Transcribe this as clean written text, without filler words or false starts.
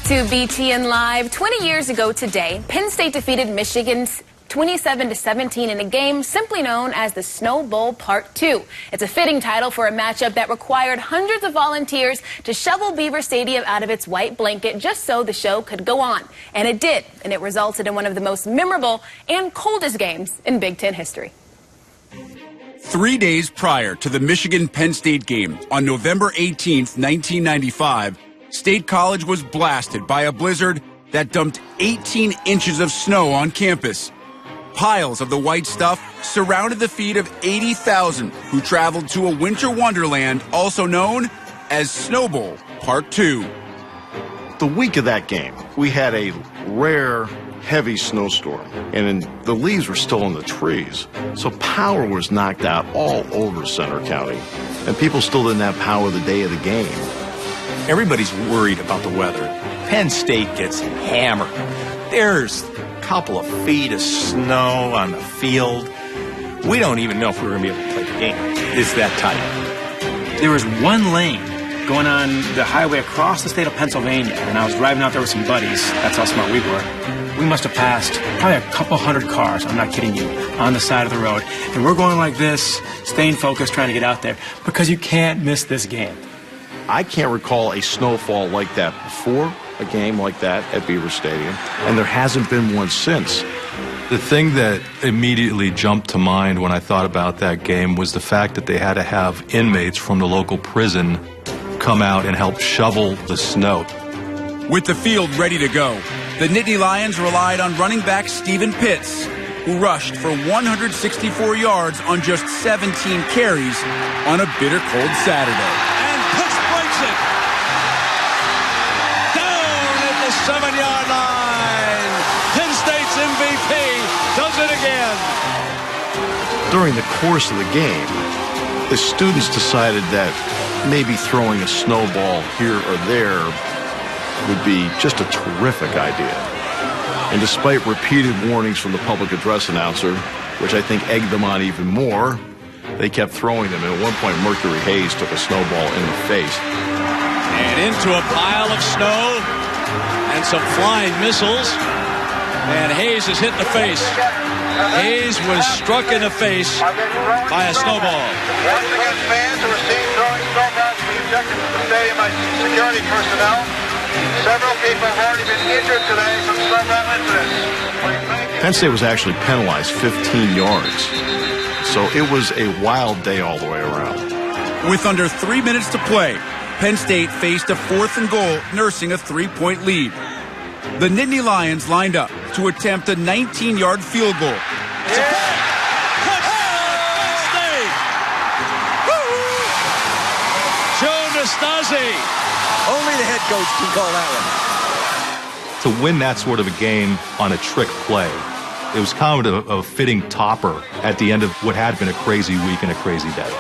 To BTN Live, 20 years ago today, Penn State defeated Michigan 27-17 in a game simply known as the Snow Bowl Part 2. It's a fitting title for a matchup that required hundreds of volunteers to shovel Beaver Stadium out of its white blanket just so the show could go on. And it did, and it resulted in one of the most memorable and coldest games in Big Ten history. 3 days prior to the Michigan-Penn State game on November 18th, 1995, State College was blasted by a blizzard that dumped 18 inches of snow on campus. Piles of the white stuff surrounded the feet of 80,000 who traveled to a winter wonderland also known as Snow Bowl Part 2. The week of that game, we had a rare, heavy snowstorm, and the leaves were still on the trees. So power was knocked out all over Center County, and people still didn't have power the day of the game. Everybody's worried about the weather. Penn State gets hammered. There's a couple of feet of snow on the field. We don't even know if we're going to be able to play the game. It's that tight. There was one lane going on the highway across the state of Pennsylvania, and I was driving out there with some buddies. That's how smart we were. We must have passed probably a couple hundred cars, I'm not kidding you, on the side of the road. And we're going like this, staying focused, trying to get out there, because you can't miss this game. I can't recall a snowfall like that before a game like that at Beaver Stadium, and there hasn't been one since. The thing that immediately jumped to mind when I thought about that game was the fact that they had to have inmates from the local prison come out and help shovel the snow. With the field ready to go, the Nittany Lions relied on running back Stephen Pitts, who rushed for 164 yards on just 17 carries on a bitter cold Saturday. It. Down at the 7-yard line. Penn State's MVP does it again. During the course of the game, the students decided that maybe throwing a snowball here or there would be just a terrific idea. And despite repeated warnings from the public address announcer, which I think egged them on even more, they kept throwing them, and at one point Mercury Hayes took a snowball in the face. And into a pile of snow and some flying missiles, and Hayes is hit in the face. Hayes was struck in the face by a snowball. Once again, fans who were seen throwing snowballs were ejected from the stadium by security personnel. Several people have already been injured today from snowball incidents. Penn State was actually penalized 15 yards. So it was a wild day all the way around. With under 3 minutes to play, Penn State faced a 4th and goal, nursing a 3-point lead. The Nittany Lions lined up to attempt a 19-yard field goal. Penn State! Joe Nastasi. Only the head coach can call that one. To win that sort of a game on a trick play, it was kind of a fitting topper at the end of what had been a crazy week and a crazy day.